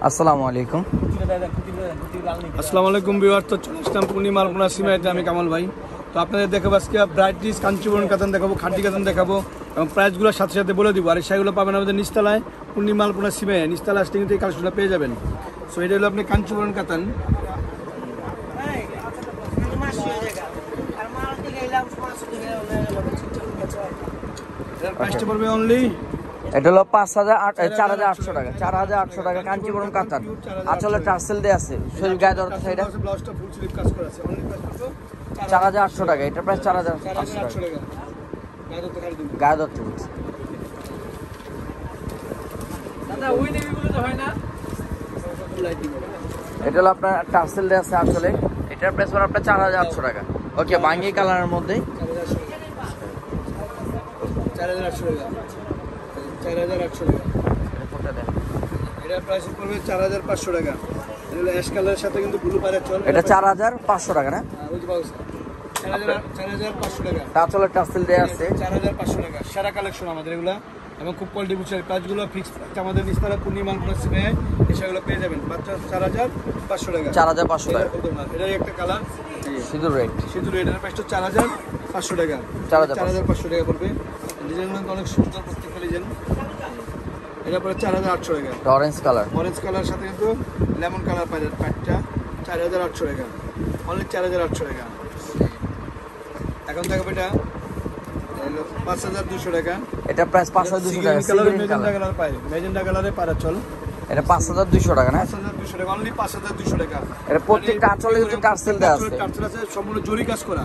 আসসালামু আলাইকুম। আসসালামু আলাইকুম ভিউয়ার, তো চলে আসলাম পূর্ণিমা আলপনা সিমাইতে। আমি কামাল ভাই। তো আপনাদের দেখাবো আজকে ব্রাইটিশ কাঞ্চিপুরন কাতান দেখাবো, খাঁটি কাতান দেখাবো এবং প্রাইসগুলোর সাথে সাথে বলে দিব। আর সেগুলো পাবেন আমাদের নিচতলায় পূর্ণিমা আলপনা সিমাই, নিচতলা আসলে কিন্তু এই কালেকশনটা পেয়ে যাবেন। সো এটা হলো আপনি কাঞ্চিপুরন কাতান। প্রাইসটা পড়বে অনলি, এটা হলো 4,800 টাকা। 4,800 টাকা কাঞ্চিপুরম কাতান, আসলে টার্সেল দেয়া আছে। শরীর গায়ে ধরতে এটা ব্লাউজটা ফুল স্লিভ কাজ করা আছে। অনলি প্রাইস কত? 4,800 টাকা। এটা প্রাইস 4,800 টাকা। গায়ে ধরতে বলছি দাদা, ওই নেভিগুলো তো হয় না। এটা হলো আপনার টার্সেল দেয়া আছে আসলে। এটার প্রাইস পড়বে আপনার 4,800 টাকা। ওকে, বাঙ্গি কালারের মধ্যে 4,800 টাকা। 4,800 টাকা। এটার প্রাইস পড়বে 4,500 টাকা। এটা অ্যাশ কালারের সাথে কিন্তু ব্লু পাড়ের চল। এটা 4,500 টাকা না? ওই যে বাউস 4,500 টাকা। টাচলে টার্সেল দেয়া আছে 4,500 টাকা। সেরা কালেকশন আমাদের এগুলা এবং খুব কোয়ালিটি বুঝছে। প্রাইসগুলো ফিক্স আমাদের নিস্তারা পূর্ণিমা আলপনা সিমাই এসবগুলো পেয়ে যাবেন মাত্র 4,500 টাকা। 4,500 টাকা। এটাই একটা কালার সিঁদুর রেড। সিঁদুর রেড। এর প্রাইসটা 4,500 টাকা। 4,500 টাকা পড়বে। ডিজাইনগুলো অনেক সুন্দর, প্রত্যেকটা ডিজাইন। এটা পরে 4,800 টাকা। Orange colour. অরেঞ্জ কালার সাথে কিন্তু লেমন কালার পাই প্যাকটা 4,800 টাকা। অনলি 4,800 টাকা। এখন দেখো এটা 5,200 টাকা। এটা প্রাইস 5,200 টাকা। মেজেন্ডা কালার পাই, মেজেন্ডা কালারে পারা চল। এটা 5,200 টাকা না? 5,200 টাকা। অনলি 5,200 টাকা। এটা প্রত্যেকটা আঁচলে কিন্তু টার্সেল দেয়া আছে। টার্সেল আছে, সম্পূর্ণ জরি কাজ করা,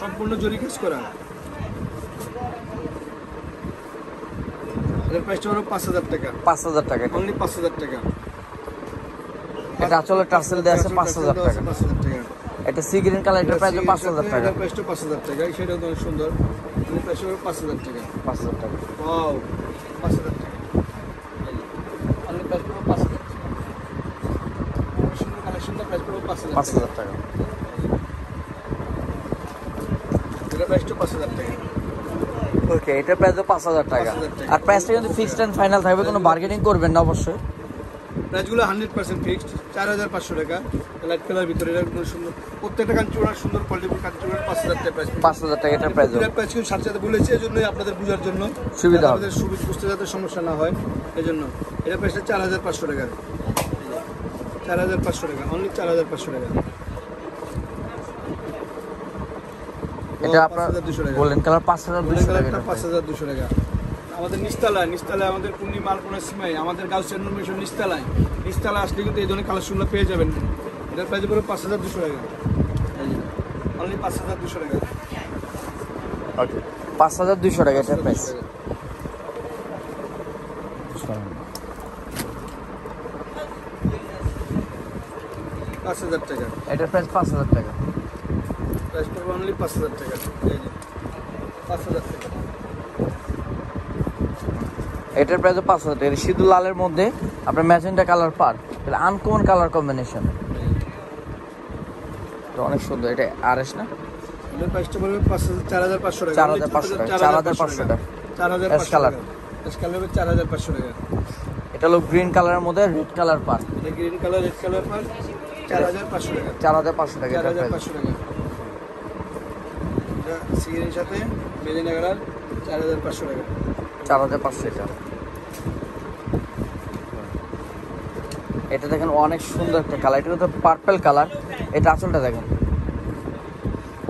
সম্পূর্ণ জরি কাজ করা। এর প্রাইসটা হলো 5,000 টাকা। 5,000 টাকা। অনলি 5,000 টাকা। এটা আঁচলে টার্সেল দেয়া আছে 5,000 টাকা। 5,000 টাকা। এটা সি গ্রিন কালার, এটা প্রাইস 5,000 টাকা। এর প্রাইসটা 5,000 টাকা। সেটা তো অনেক সুন্দর। এর প্রাইস হলো 5,000 টাকা। 5,000 টাকা। ওয়াও, 5,000 টাকা। অনলি প্রাইস হলো 5,000 টাকা। সুন্দর কালেকশনটা প্রাইস হলো 5,000 টাকা। এর প্রাইসটা 5,000 টাকা। ওকে, এটা প্রাইস 5,000 টাকা। আর প্রাইসটা কিন্তু ফিক্সড এন্ড ফাইনাল থাকবে, কোনো বার্গেনিং করবেন না অবশ্যই। প্রাইসগুলো 100% ফিক্সড। 4,500 টাকা। লাইট কালার ভিতরে এটা খুব সুন্দর, প্রত্যেকটা কাঞ্চুরা সুন্দর কোয়ালিটির কাঞ্চুরা। 5,000 টাকা প্রাইস। 5,000 টাকা এটা প্রাইস। এর প্রাইস কিন্তু সাথে সাথে বলেছি, এজন্যই আপনাদের বোঝার জন্য সুবিধা হবে, আমাদের সুবিধা বুঝতে যাতে সমস্যা না হয় এজন্য। এটা প্রাইসটা 4,500 টাকা। 4,500 টাকা। অনলি 4,500 টাকা। এটা আপনার গোল্ডেন কালার 5,200 টাকা। 5,200 টাকা। আমাদের নিচতলায় আমাদের পূর্ণিমা আলপনা সিমাই, আমাদের গাউসিয়ান মিশন নিচতলায় আসলে কিন্তু এই ধরনের কালেকশনগুলো পেয়ে যাবেন। এটার প্রাইস পড়বে 5,200 টাকা। অনলি 5,200 টাকা। ওকে, 5,200 টাকা এটা প্রাইস। 5,000 টাকা। এটা প্রাইস 5,000 টাকা। প্রাইস পড়বে অনলি 5,000 টাকা। এই যে 5,000 টাকা। এটার প্রাইস 5,000 টাকা। সিঁদুর লালের মধ্যে আপনার ম্যাজেন্টা কালার পার, এটা আনকমন কালার কম্বিনেশন, তো অনেক সুন্দর। এটা আরএস না? এটার প্রাইসটা পড়বে 4,500 টাকা। 4,500 টাকা। 4,500 টাকা। 4,500 কালার। এস কালার হবে 4,500 টাকা। এটা হলো গ্রিন কালারের মধ্যে রেড কালার পার। এটা গ্রিন কালার, রেড কালার পার 4,500 টাকা। 4,500 টাকা। 4,500 টাকা। এটা সিগিনের সাথে মেজেন্টা কালার 4,500 টাকা। 4,500 টাকা। এটা দেখেন অনেক সুন্দর একটা কালার, এটা তো পার্পল কালার। এটা আঁচলটা দেখেন,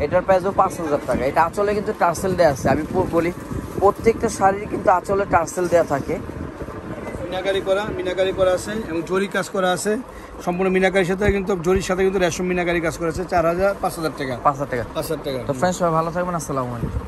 এটার প্রাইসও 5,000 টাকা। এটা আঁচলে কিন্তু টার্সেল দেওয়া আছে। আমি বলি প্রত্যেকটা শাড়ির কিন্তু আঁচলে টার্সেল দেওয়া থাকে। মিনাকারি করা আছে এবং জরি কাজ করা আছে। সম্পূর্ণ মিনাকারির সাথে কিন্তু জরির সাথে কিন্তু রেশম মিনাকারি কাজ করা আছে। 5,000 টাকা। 5,000 টাকা। 5,000 টাকা। তো ফ্রেন্ডস, সবাই ভালো থাকবেন। আসসালামু আলাইকুম।